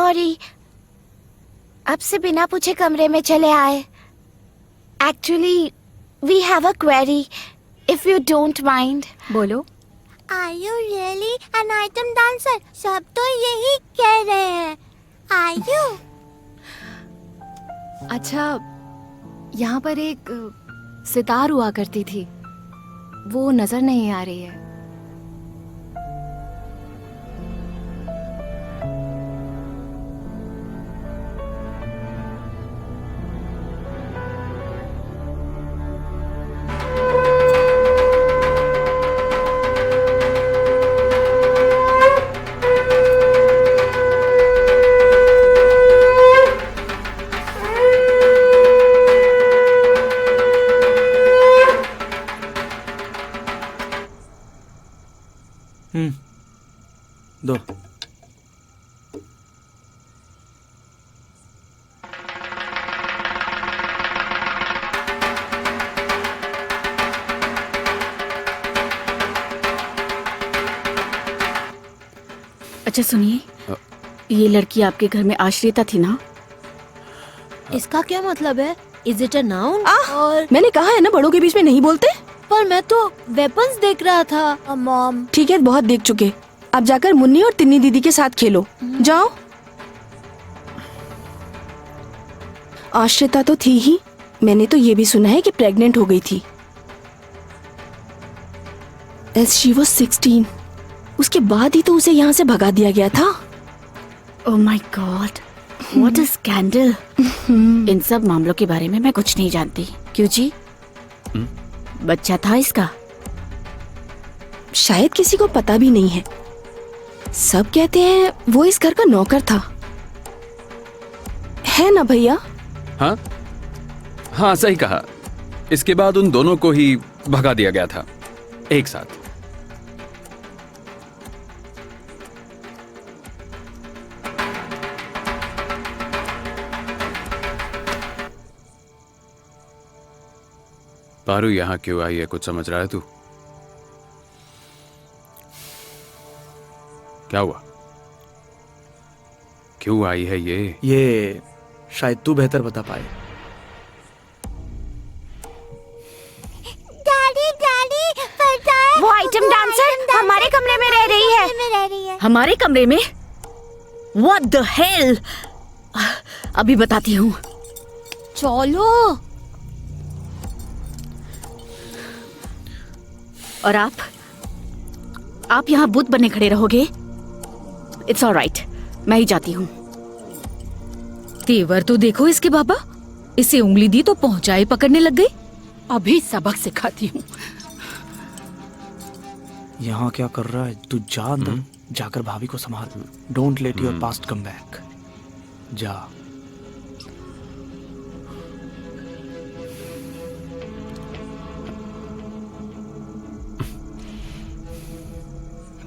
Sorry, आपसे बिना पूछे कमरे में चले आए। Actually we have a query, if you don't mind. बोलो। Are you really an item dancer? सब तो यही कह रहे हैं। Are you? अच्छा, यहाँ पर एक सितार हुआ करती थी, वो नजर नहीं आ रही है। दो। अच्छा सुनिए, ये लड़की आपके घर में आश्रिता थी ना? इसका क्या मतलब है? Is it a noun? और मैंने कहा है ना, बड़ों के बीच में नहीं बोलते। पर मैं तो वेपन्स देख रहा था मॉम। ठीक है, बहुत देख चुके। अब जाकर मुन्नी और तिन्नी दीदी के साथ खेलो। जाओ। आश्रिता तो थी ही, मैंने तो ये भी सुना है कि प्रेग्नेंट हो गई थी। As she was 16, उसके बाद ही तो उसे यहाँ से भगा दिया गया था। Oh my God, what a scandal. इन सब मामलों के बारे में मैं कुछ नहीं जानती। क्यों जी? बच्चा था इसका? शायद किसी को पता भी नहीं है। सब कहते हैं वो इस घर का नौकर था, है ना भैया? हाँ हाँ, सही कहा। इसके बाद उन दोनों को ही भगा दिया गया था एक साथ। पारू यहाँ क्यों आई है, कुछ समझ रहा है तू? क्या हुआ? क्यों आई है ये शायद तू बेहतर बता पाए। डैडी डैडी, पता है वो आइटम डांसर हमारे कमरे में रह रही है। हमारे कमरे में? What the hell! अभी बताती हूँ। चलो। और आप यहाँ भूत बने खड़े रहोगे? इट्स ऑलराइट, मैं ही जाती हूँ। तेवर तो देखो इसके बाबा, इसे उंगली दी तो पहुंचाए पकड़ने लग गई। अभी सबक सिखाती हूँ। यहाँ क्या कर रहा है तू? जा अंदर, जाकर भाभी को संभाल। Don't let your past come back. जा।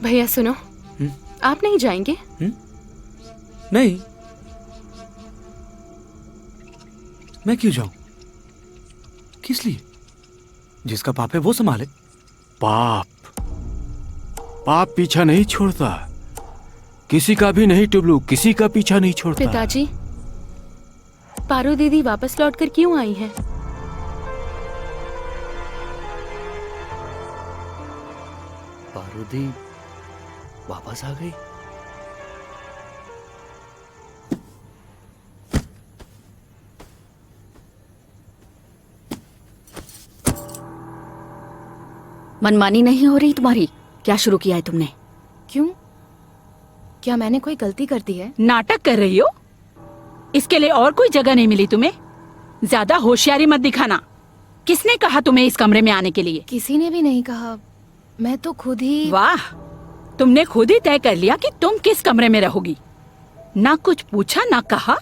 भैया सुनो, आप नहीं जाएंगे? नहीं, मैं क्यों जाऊं? किस लिए? जिसका पाप है वो संभाले। पाप पीछा नहीं छोड़ता, किसी का भी नहीं टुबलू, किसी का पीछा नहीं छोड़ता। पिताजी, पारू दीदी वापस लौटकर क्यों आई है? पारू दी वापस आ गई? मनमानी नहीं हो रही तुम्हारी? क्या शुरू किया है तुमने? क्यों? क्या मैंने कोई गलती कर दी है? नाटक कर रही हो? इसके लिए और कोई जगह नहीं मिली तुम्हें? ज्यादा होशियारी मत दिखाना। किसने कहा तुम्हें इस कमरे में आने के लिए? किसी ने भी नहीं कहा, मैं तो खुद ही। वाह, तुमने खुद ही तय कर लिया कि तुम किस कमरे में रहोगी। ना कुछ पूछा ना कहा।